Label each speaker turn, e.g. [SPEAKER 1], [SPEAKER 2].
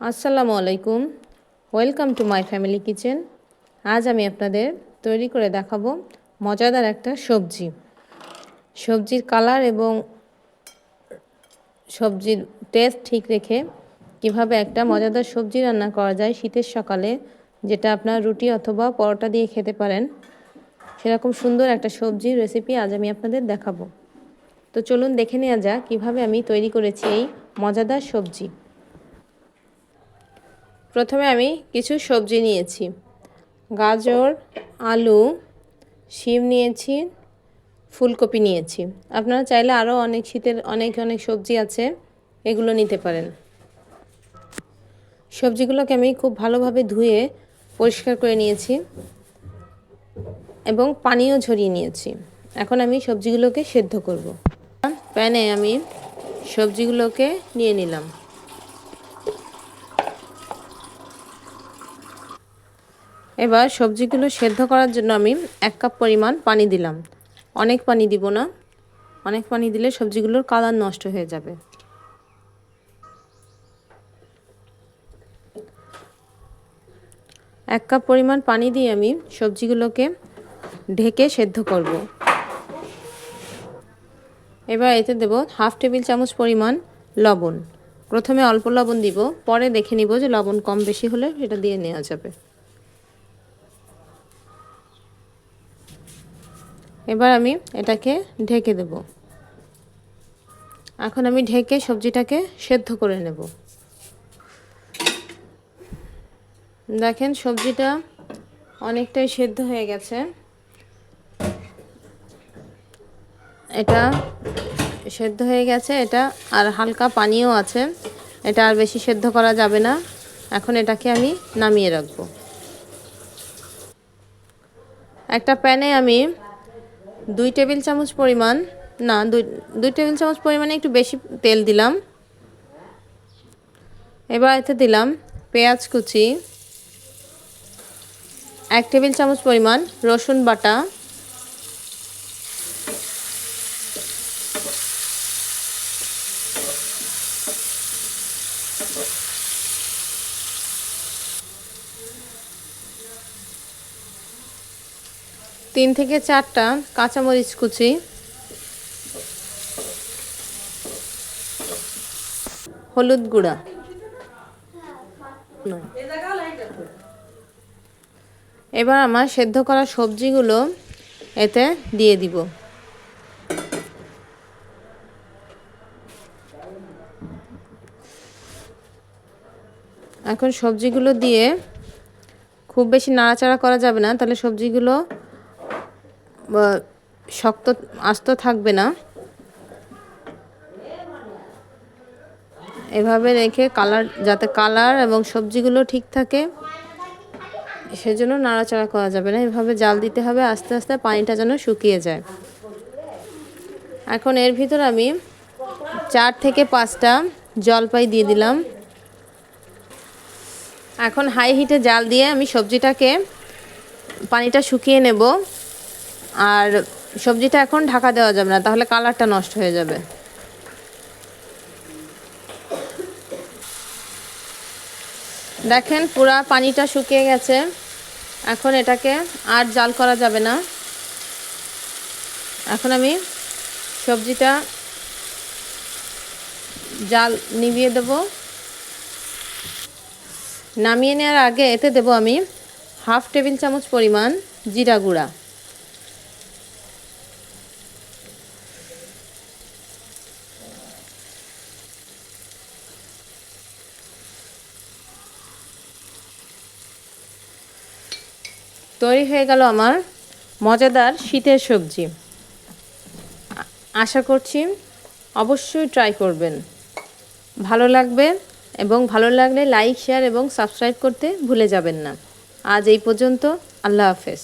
[SPEAKER 1] আসসালামু আলাইকুম, welcome to my family kitchen. আজ আমি আপনাদের তৈরি করে দেখাবো মজাদার একটা সবজি। সবজির কালার এবং সবজির টেস্ট ঠিক রেখে কিভাবে একটা মজাদার সবজি রান্না করা যায় শীতের সকালে, যেটা আপনার রুটি অথবা পরোটা দিয়ে খেতে পারেন। সেরকম সুন্দর একটা সবজির রেসিপি আজ আমি আপনাদের দেখাবো। তো চলুন দেখে নেওয়া যাক কীভাবে আমি তৈরি করেছি এই মজাদার সবজি। প্রথমে আমি কিছু সবজি নিয়েছি, গাজর, আলু, শিম নিয়েছি, ফুলকপি নিয়েছি। আপনারা চাইলে আরও অনেক শীতের অনেক সবজি আছে, এগুলো নিতে পারেন। সবজিগুলোকে আমি খুব ভালোভাবে ধুয়ে পরিষ্কার করে নিয়েছি এবং পানিও ঝরিয়ে নিয়েছি। এখন আমি সবজিগুলোকে সেদ্ধ করব। প্যানে আমি সবজিগুলোকে নিয়ে নিলাম। এবার সবজিগুলো সেদ্ধ করার জন্য আমি 1 কাপ পরিমাণ পানি দিলাম। অনেক পানি দিব না, অনেক পানি দিলে সবজিগুলোর কালার নষ্ট হয়ে যাবে। এক কাপ পরিমাণ পানি দিয়ে আমি সবজিগুলোকে ঢেকে সেদ্ধ করব। এবার এতে দেব 1/2 টেবিল চামচ পরিমাণ লবণ। প্রথমে অল্প লবণ দিব, পরে দেখে নিব যে লবণ কম বেশি হলে এটা দিয়ে নেওয়া যাবে। এবার আমি এটাকে ঢেকে দেব। এখন আমি ঢেকে সবজিটাকে সেদ্ধ করে নেব। দেখেন সবজিটা অনেকটাই সেদ্ধ হয়ে গেছে। এটা সেদ্ধ হয়ে গেছে, এটা আর হালকা পানিও আছে, এটা আর বেশি সেদ্ধ করা যাবে না। এখন এটাকে আমি নামিয়ে রাখবো। একটা প্যানে আমি 2 টেবিল চামচ পরিমাণ না 2 টেবিল চামচ পরিমাণে একটু বেশি তেল দিলাম। এবার এতে দিলাম পেঁয়াজ কুচি, 1 টেবিল চামচ পরিমাণ রসুন বাটা, তিন থেকে চারটা কাঁচামরিচ কুচি, হলুদ গুঁড়া। এবার আমার সেদ্ধ করা সবজিগুলো এতে দিয়ে দিব। এখন সবজিগুলো দিয়ে খুব বেশি নাড়াচাড়া করা যাবে না, তাহলে সবজিগুলো শক্ত আস্ত থাকবে না। এভাবে রেখে যাতে কালার এবং সবজিগুলো ঠিক থাকে সেজন্য নাড়াচাড়া করা যাবে না। এভাবে জাল দিতে হবে আস্তে আস্তে, পানিটা যেন শুকিয়ে যায়। এখন এর ভিতর আমি 4 থেকে 5টা জলপাই দিয়ে দিলাম। এখন হাই হিটে জাল দিয়ে আমি সবজিটাকে পানিটা শুকিয়ে নেব। আর সবজিটা এখন ঢাকা দেওয়া যাবে না, তাহলে কালারটা নষ্ট হয়ে যাবে। দেখেন পুরা পানিটা শুকিয়ে গেছে। এখন এটাকে আর জাল করা যাবে না। এখন আমি সবজিটা জাল নিভিয়ে দেব। নামিয়ে নেওয়ার আগে এতে দেব আমি 1/2 টেবিল চামচ পরিমাণ জিরা গুঁড়া। তৈরি হয়ে গেল আমার মজাদার শীতের সবজি। আশা করছি অবশ্যই ট্রাই করবেন, ভালো লাগবে, এবং ভালো লাগলে লাইক, শেয়ার এবং সাবস্ক্রাইব করতে ভুলে যাবেন না। আজ এই পর্যন্ত, আল্লাহ হাফেজ।